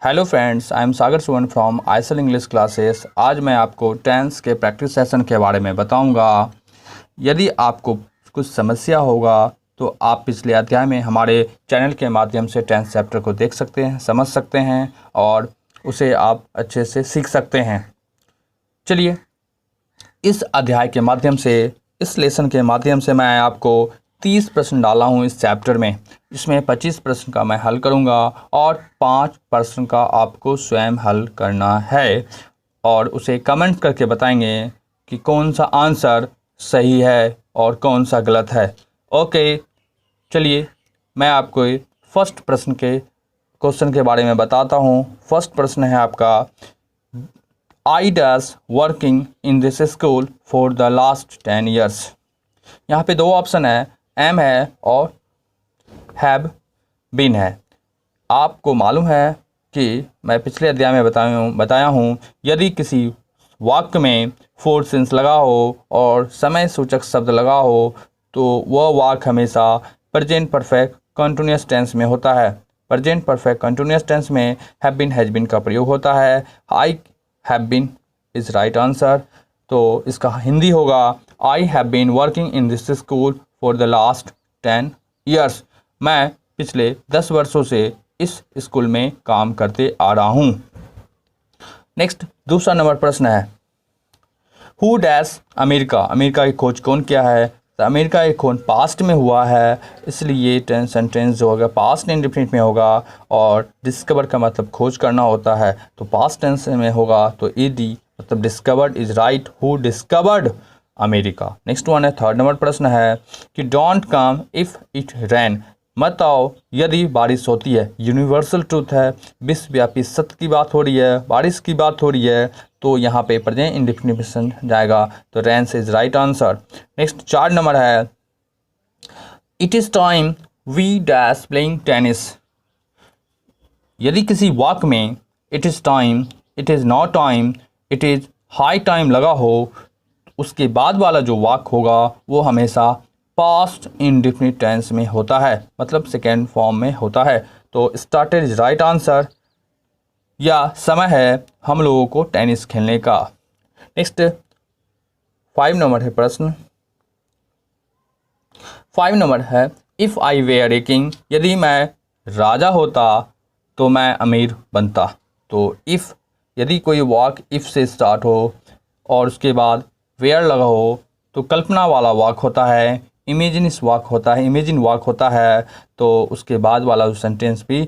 Hello friends, I am Sagar Suvan from ISL English classes. आज मैं आपको टेंस के प्रैक्टिस सेशन के बारे में बताऊंगा। यदि आपको कुछ समस्या होगा तो आप पिछले अध्याय में हमारे चैनल के माध्यम से टेंस चैप्टर को देख सकते हैं, समझ सकते हैं और उसे आप अच्छे से सीख सकते हैं। चलिए, इस अध्याय के माध्यम से, इस लेसन के माध्यम से मैं आपको 30 प्रश्न डाला हूँ इस चैप्टर में, जिसमें 25 प्रश्न का मैं हल करूँगा और 5 प्रश्न का आपको स्वयं हल करना है और उसे कमेंट करके बताएंगे कि कौन सा आंसर सही है और कौन सा गलत है। ओके, चलिए मैं आपको फर्स्ट प्रश्न के क्वेश्चन के बारे में बताता हूँ। फर्स्ट प्रश्न है आपका, I dash working in this school for the last 10 years। यहाँ पे दो ऑप्शन है, एम है और हैव बीन है। आपको मालूम है कि मैं पिछले अध्याय में बताया हूँ यदि किसी वाक्य में फोर सेंस लगा हो और समय सूचक शब्द लगा हो तो वह वाक्य हमेशा प्रेजेंट परफेक्ट कंटिन्यूअस टेंस में होता है। प्रेजेंट परफेक्ट कंटिन्यूअस टेंस में हैव बीन, हैज बीन का प्रयोग होता है। I have been is right answer. तो इसका हिंदी होगा, I have been working in this school for the last 10 years। मैं पिछले 10 वर्षों से इस स्कूल में काम करते आ रहा हूँ। नेक्स्ट, दूसरा नंबर प्रश्न है, हु डैश अमेरिका। अमेरिका की खोज कौन किया है? तो अमेरिका की खोज पास्ट में हुआ है, इसलिए सेंटेंस जो होगा पास्ट इंडेफिनिट में होगा और डिस्कवर का मतलब खोज करना होता है, तो पास्ट टेंस में होगा तो ईडी मतलब discovered is right. Who discovered America. Next one है, थर्ड नंबर प्रश्न है कि डोंट कम इफ इट रैन। मत आओ यदि बारिश होती है। यूनिवर्सल ट्रूथ है, विश्वव्यापी सत्य की बात हो रही है, बारिश की बात हो रही है, तो यहाँ पे प्रेजेंट इंडेफिनिट जाएगा, तो ran is right answer. Next 4 number है, it is time we dash playing tennis. यदि किसी वाक्य में it is time, it is not time, it is high time लगा हो, उसके बाद वाला जो वाक्य होगा वो हमेशा पास्ट इंडेफिनिट टेंस में होता है, मतलब सेकेंड फॉर्म में होता है। तो स्टार्टेड इज राइट आंसर, या समय है हम लोगों को टेनिस खेलने का। नेक्स्ट 5 नंबर है प्रश्न, 5 नंबर है, if I were a king. यदि मैं राजा होता तो मैं अमीर बनता। तो इफ़, यदि कोई वाक्य इफ़ से स्टार्ट हो और उसके बाद वेयर लगा हो तो कल्पना वाला वाक्य होता है, इमेजिनस वाक्य होता है, इमेजिन वाक्य होता है, तो उसके बाद वाला सेंटेंस भी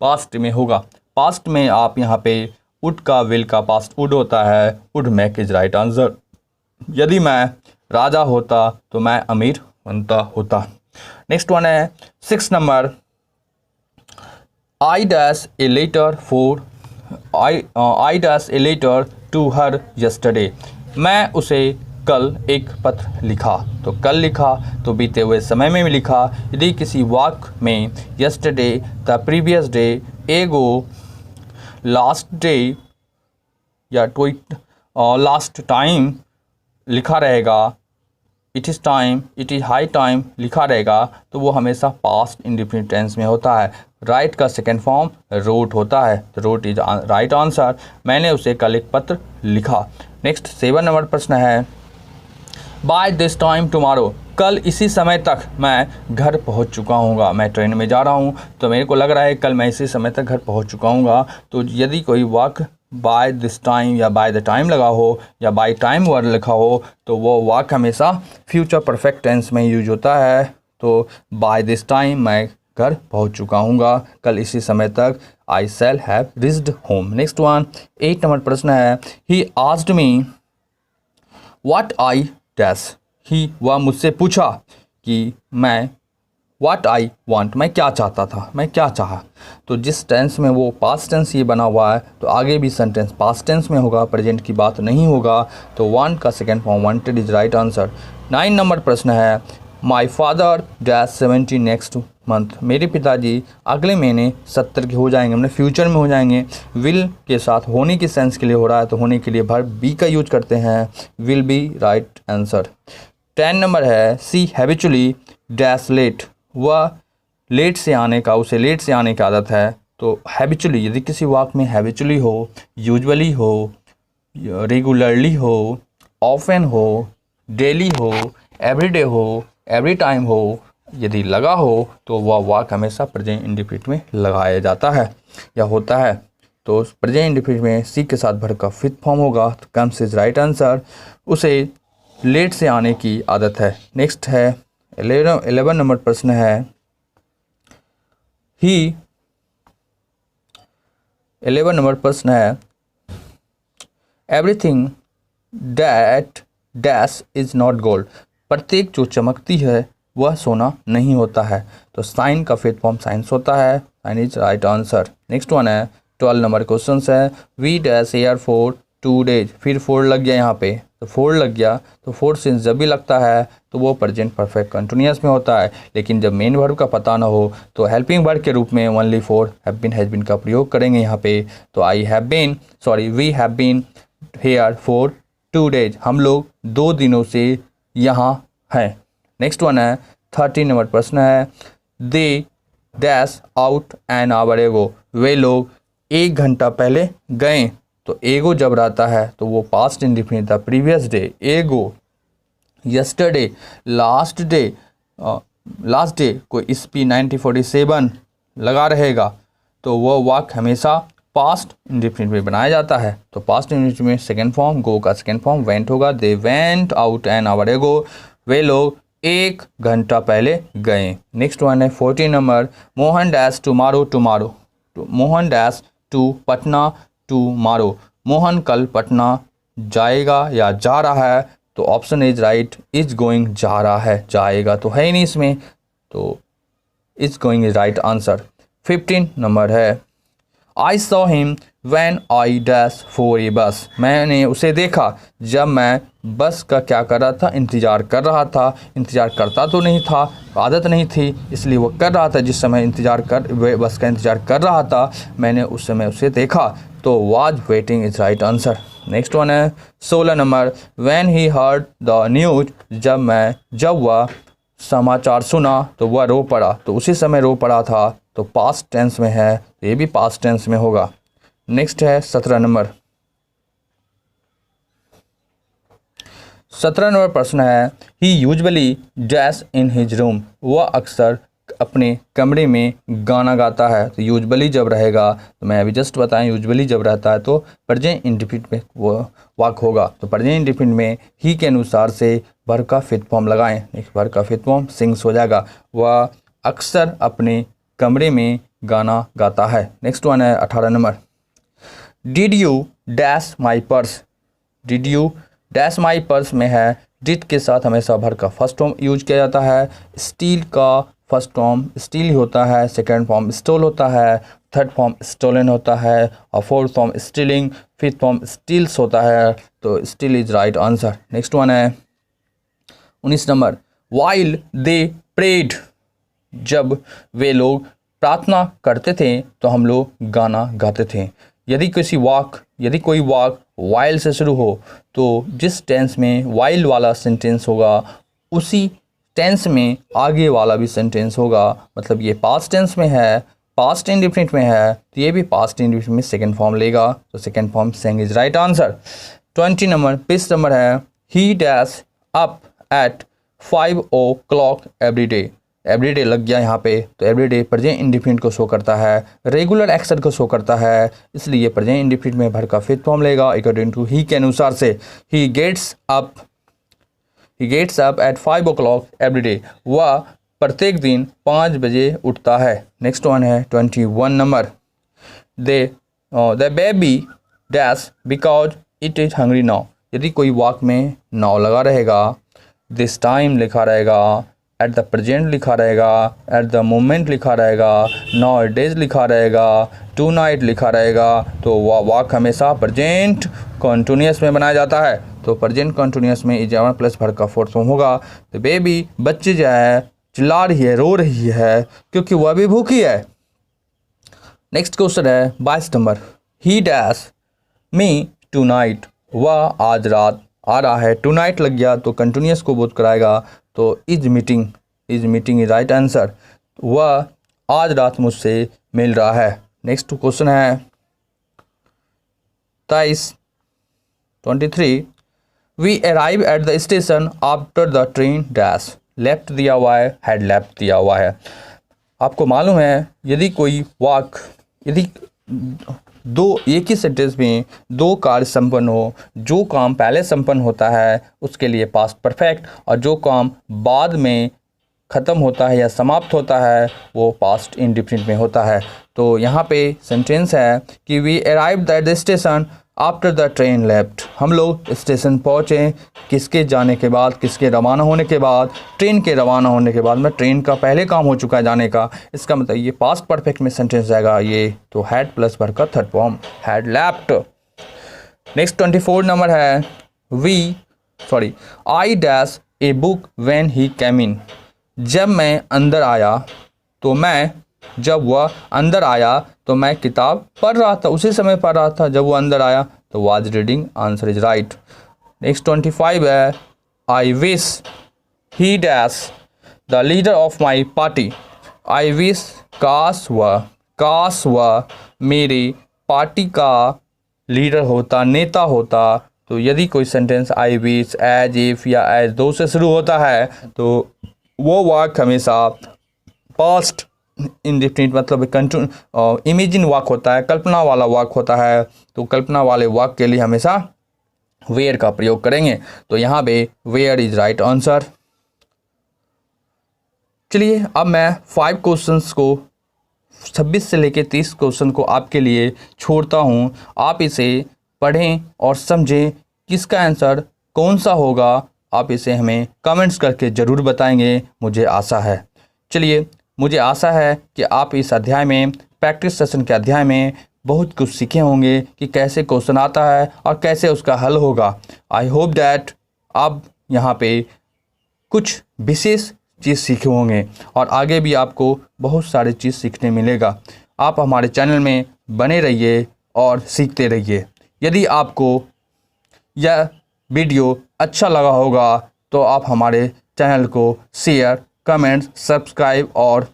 पास्ट में होगा। पास्ट में आप यहाँ पे वुड का विल का पास्ट वुड होता है, would make is right answer. यदि मैं राजा होता तो मैं अमीर बनता होता। नेक्स्ट वन है 6 number, I dash a letter for I dash a letter to her yesterday. मैं उसे कल एक पत्र लिखा। तो कल लिखा तो बीते हुए समय में भी लिखा। यदि किसी वाक्य में यस्टरडे, द प्रीवियस डे, एगो, लास्ट डे या ट्वीट लास्ट टाइम लिखा रहेगा, it is time, it is high time लिखा रहेगा, तो वो हमेशा पास्ट इंडेफिनिट टेंस में होता है। राइट का सेकेंड फॉर्म रोट होता है, तो रोट इज राइट आंसर। मैंने उसे कल एक पत्र लिखा। नेक्स्ट 7 नंबर प्रश्न है, बाय दिस टाइम टुमारो। कल इसी समय तक मैं घर पहुंच चुका हूँगा। मैं ट्रेन में जा रहा हूँ तो मेरे को लग रहा है कल मैं इसी समय तक घर पहुंच चुका हूँगा। तो यदि कोई वाक्य बाय दिस टाइम या बाय द टाइम लगा हो या बाय टाइम वर्ड लिखा हो तो वो वाक्य हमेशा फ्यूचर परफेक्ट टेंस में यूज होता है। तो बाय दिस टाइम मैं घर पहुंच चुका हूँगा, कल इसी समय तक I shall have reached home. Next one 8 number प्रश्न है, he asked me what I dash. He, वह मुझसे पूछा कि मैं व्हाट आई वांट, मैं क्या चाहता था, मैं क्या चाहा। तो जिस टेंस में वो पास्ट टेंस ये बना हुआ है तो आगे भी सेंटेंस पास्ट टेंस में होगा, प्रेजेंट की बात नहीं होगा। तो वांट का second form wanted is right answer. 9 number प्रश्न है, my father dash 70 next month. मेरे पिताजी अगले महीने 70 के हो जाएंगे, हमने फ्यूचर में हो जाएंगे। विल के साथ होने की सेंस के लिए हो रहा है तो होने के लिए वर्ब बी का यूज करते हैं, will be right answer. 10 number है, सी हैबिचुअली डैश लेट। वह लेट से आने का, उसे लेट से आने की आदत है। तो हैबिचुअली, यदि किसी वाक्य में हैबिचुअली हो, यूजुअली हो, रेगुलरली हो, ऑफन हो, डेली हो, एवरीडे हो, एवरी टाइम हो, यदि लगा हो तो वह वाक्य हमेशा प्रेजेंट इंडेफिनिट में लगाया जाता है या होता है। तो प्रेजेंट इंडेफिनिट में सी के साथ भर का फिफ्थ फॉर्म होगा। तो कम्स इज राइट आंसर। उसे लेट से आने की आदत है। नेक्स्ट है 11 नंबर प्रश्न है, ही 11 नंबर प्रश्न है, everything that dash is not gold. प्रत्येक जो चमकती है वह सोना नहीं होता है। तो साइन का फिफ्थ फॉर्म साइंस होता है। Sign is right answer. Next one है 12 नंबर क्वेश्चन है, we dash here for 2 days. फिर 4 लग गया यहाँ पे, तो 4 लग गया। तो 4 सिंस जब भी लगता है तो वो प्रेजेंट परफेक्ट कंटिन्यूअस में होता है। लेकिन जब मेन वर्ब का पता ना हो तो हेल्पिंग वर्ब के रूप में only for have been has been का प्रयोग करेंगे यहाँ पे। तो we have been here for 2 days. हम लोग 2 दिनों से यहाँ हैं। नेक्स्ट वन है 13 नंबर प्रश्न है, they dash out an hour ago. वे लोग 1 घंटा पहले गए। तो एगो जब रहता है तो वो पास्ट इंडेफिनिट था। प्रीवियस डे, एगो, यस्टरडे, लास्ट डे कोई SP 1947 लगा रहेगा तो वह वाक्य हमेशा पास्ट इंडेफिनिट में बनाया जाता है। तो पास्ट इंडेफिनिट में सेकेंड फॉर्म, गो का सेकेंड फॉर्म वेंट होगा। They went out an hour ago. वे लोग 1 घंटा पहले गए। नेक्स्ट वन है 14 number, Mohan dash tomorrow. Mohan dash to Patna tomorrow. Mohan कल पटना जाएगा या जा रहा है। तो option is right, is going जा रहा है, जाएगा तो है ही नहीं इसमें। तो is going is right answer. 15 number है, I saw him when I dash for a bus. मैंने उसे देखा जब मैं बस का क्या कर रहा था, इंतज़ार कर रहा था। इंतज़ार करता तो नहीं था, आदत नहीं थी, इसलिए वो कर रहा था। जिस समय बस का इंतज़ार कर रहा था मैंने उस समय उसे देखा। तो was waiting is right answer. Next one है 16 number, when he heard the news. जब वह समाचार सुना तो वह रो पड़ा। तो उसी समय रो पड़ा था, तो पास्ट टेंस में है, ये भी पास्ट टेंस में होगा। नेक्स्ट है 17 नंबर। 17 नंबर प्रश्न है, he usually dash in his room. वह अक्सर अपने कमरे में गाना गाता है। तो यूजुअली जब रहेगा, तो मैं अभी जस्ट बताएं, यूजुअली जब रहता है तो प्रेजेंट इंडेफिनिट में वो वाक्य होगा। तो प्रेजेंट इंडेफिनिट में ही के अनुसार से वर्ब का फिफ्थ फॉर्म लगाएं। वर्ब का फिफ्थ फॉर्म सिंग्स हो जाएगा। वह अक्सर अपने कमरे में गाना गाता है। नेक्स्ट वन है 18 number, did you dash my purse. Did you dash my purse में है, डिड के साथ हमेशा वर्ब का फर्स्ट फॉर्म यूज किया जाता है। स्टील का फर्स्ट फॉर्म स्टील ही होता है, सेकेंड फॉर्म स्टोल होता है, थर्ड फॉर्म स्टोलन होता है, और fourth form stealing, fifth form steals होता है। तो steal is right answer. Next one है 19 नंबर, वाइल दे प्रेड। जब वे लोग प्रार्थना करते थे तो हम लोग गाना गाते थे। यदि कोई वाक वाइल से शुरू हो तो जिस टेंस में वाइल वाला सेंटेंस होगा उसी टेंस में आगे वाला भी सेंटेंस होगा। मतलब ये पास्ट टेंस में है, पास्ट इंडेफिनिट में है, तो ये भी पास्ट इंडेफिनिट में सेकेंड फॉर्म लेगा। तो second form sang is right answer. 20 number 20 number है, he dash up at 5 o'clock every day. Everyday लग गया यहाँ पे, तो एवरीडे प्रेजेंट इंडेफिनिट को शो करता है, रेगुलर एक्शन को शो करता है, इसलिए प्रेजेंट इंडेफिनिट में वर्ब का फिफ्थ फॉर्म लेगा अकॉर्डिंग टू ही के अनुसार से। He gets up at 5 o'clock every day. वह प्रत्येक दिन 5 बजे उठता है। नेक्स्ट वन है 21 number, the baby dash because it is hungry now. यदि कोई वाक्य में नाउ लगा रहेगा, दिस टाइम लिखा रहेगा, एट द प्रेजेंट लिखा रहेगा, एट द मोमेंट लिखा रहेगा, नाउ डेज लिखा रहेगा, टू नाइट लिखा रहेगा, तो वह वाक्य हमेशा प्रेजेंट कॉन्टिन्यूअस में बनाया जाता है। तो प्रेजेंट कॉन्टिन्यूअस में इज वन प्लस वर्ब का फोर्थ फॉर्म होगा। तो बेबी बच्ची जो है चिल्ला रही है, रो रही है, क्योंकि वह भी भूखी है। नेक्स्ट क्वेश्चन है 22 number, he dash me tonight. वह आज रात आ रहा है। टू नाइट लग गया तो कंटिन्यूअस को बोध कराएगा, तो is meeting is right answer. वह आज रात मुझसे मिल रहा है। नेक्स्ट क्वेश्चन है 23 we arrive at the station after the train dash left दिया हुआ है, हैड लेफ्ट दिया हुआ है। आपको मालूम है यदि कोई यदि एक ही सेंटेंस में दो कार्य संपन्न हो, जो काम पहले संपन्न होता है उसके लिए पास्ट परफेक्ट, और जो काम बाद में ख़त्म होता है या समाप्त होता है वो पास्ट इंडेफिनिट में होता है। तो यहाँ पे सेंटेंस है कि we arrived at the station after the train left. हम लोग स्टेशन पहुँचे किसके जाने के बाद, किसके रवाना होने के बाद, ट्रेन के रवाना होने के बाद। में ट्रेन का पहले काम हो चुका है जाने का, इसका मतलब ये पास्ट परफेक्ट में सेंटेंस जाएगा ये। तो हैड प्लस वर्ब का third form had left. Next 24 number है I dash a book when he came in. जब वह अंदर आया तो मैं किताब पढ़ रहा था, उसी समय पढ़ रहा था जब वो अंदर आया, तो was reading, answer is right. Next 25 है I wish he dash the leader of my party. I wish काश वह मेरी पार्टी का लीडर होता, नेता होता। तो यदि कोई sentence I wish, as if या एज दो से शुरू होता है तो वो वाक्य हमेशा पास्ट इंडेफिनिट मतलब इमेजिन वाक्य होता है, कल्पना वाला वाक्य होता है। तो कल्पना वाले वाक्य के लिए हमेशा वेयर का प्रयोग करेंगे। तो यहाँ पे वेयर इज राइट आंसर। चलिए अब मैं 5 क्वेश्चंस को 26 से लेकर 30 क्वेश्चन को आपके लिए छोड़ता हूँ। आप इसे पढ़ें और समझें किसका आंसर कौन सा होगा। आप इसे हमें कमेंट्स करके ज़रूर बताएंगे, मुझे आशा है। चलिए, मुझे आशा है कि आप इस अध्याय में, प्रैक्टिस सेशन के अध्याय में बहुत कुछ सीखे होंगे कि कैसे क्वेश्चन आता है और कैसे उसका हल होगा। आई होप डैट आप यहाँ पे कुछ विशेष चीज़ सीखे होंगे और आगे भी आपको बहुत सारी चीज़ सीखने मिलेगा। आप हमारे चैनल में बने रहिए और सीखते रहिए। यदि आपको यह वीडियो अच्छा लगा होगा तो आप हमारे चैनल को शेयर, कमेंट, सब्सक्राइब और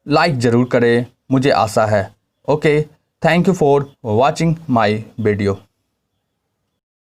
लाइक ज़रूर करें, मुझे आशा है। Okay, thank you for watching my video.